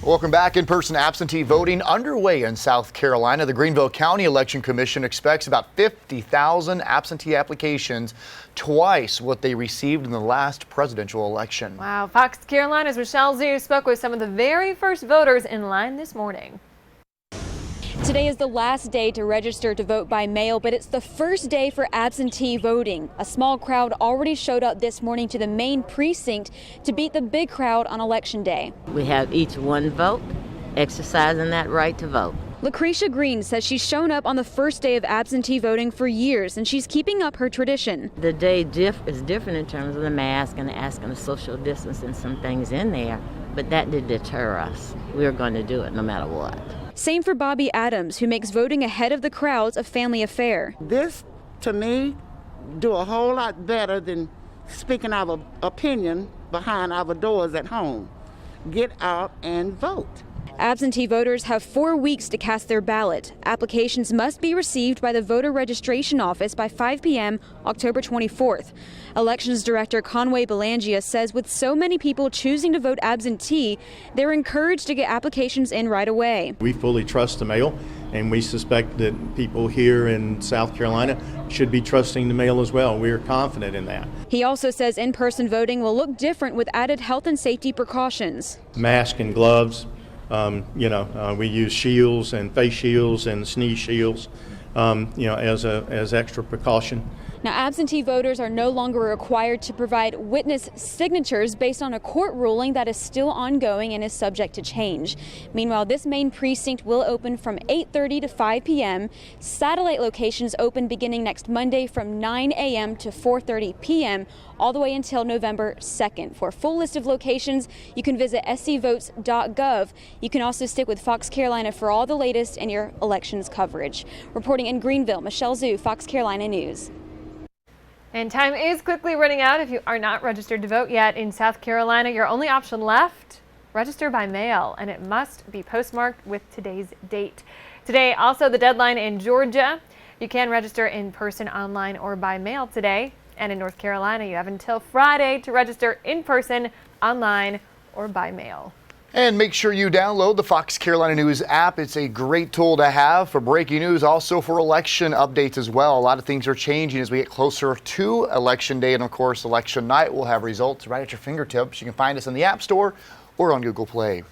Welcome back. In-person absentee voting underway in South Carolina. The Greenville County Election Commission expects about 50,000 absentee applications, twice what they received in the last presidential election. Wow. Fox Carolina's Michelle Zhu spoke with some of the very first voters in line this morning. Today is the last day to register to vote by mail, but it's the first day for absentee voting. A small crowd already showed up this morning to the main precinct to beat the big crowd on Election Day. We have each one vote, exercising that right to vote. Lucretia Green says she's shown up on the first day of absentee voting for years, and she's keeping up her tradition. The day is different in terms of the mask and asking the social distance and some things in there, but that did deter us. We're going to do it no matter what. Same for Bobby Adams, who makes voting ahead of the crowds a family affair. This, to me, do a whole lot better than speaking our opinion behind our doors at home. Get out and vote. Absentee voters have 4 weeks to cast their ballot. Applications must be received by the voter registration office by 5 p.m. October 24th. Elections Director Conway Belangia says with so many people choosing to vote absentee, they're encouraged to get applications in right away. We fully trust the mail, and we suspect that people here in South Carolina should be trusting the mail as well. We are confident in that. He also says in-person voting will look different with added health and safety precautions. Mask and gloves. We use shields and face shields and sneeze shields, as extra precaution. Now, absentee voters are no longer required to provide witness signatures based on a court ruling that is still ongoing and is subject to change. Meanwhile, this main precinct will open from 8:30 to 5 p.m. Satellite locations open beginning next Monday from 9 a.m. to 4:30 p.m. all the way until November 2nd. For a full list of locations, you can visit scvotes.gov. You can also stick with Fox Carolina for all the latest in your elections coverage. Reporting in Greenville, Michelle Zhu, Fox Carolina News. And time is quickly running out. If you are not registered to vote yet in South Carolina, your only option left, register by mail, and it must be postmarked with today's date. Today, also the deadline in Georgia. You can register in person, online, or by mail today. And in North Carolina, you have until Friday to register in person, online, or by mail. And make sure you download the Fox Carolina News app. It's a great tool to have for breaking news, also for election updates as well. A lot of things are changing as we get closer to Election Day. And of course, Election Night will have results right at your fingertips. You can find us in the App Store or on Google Play.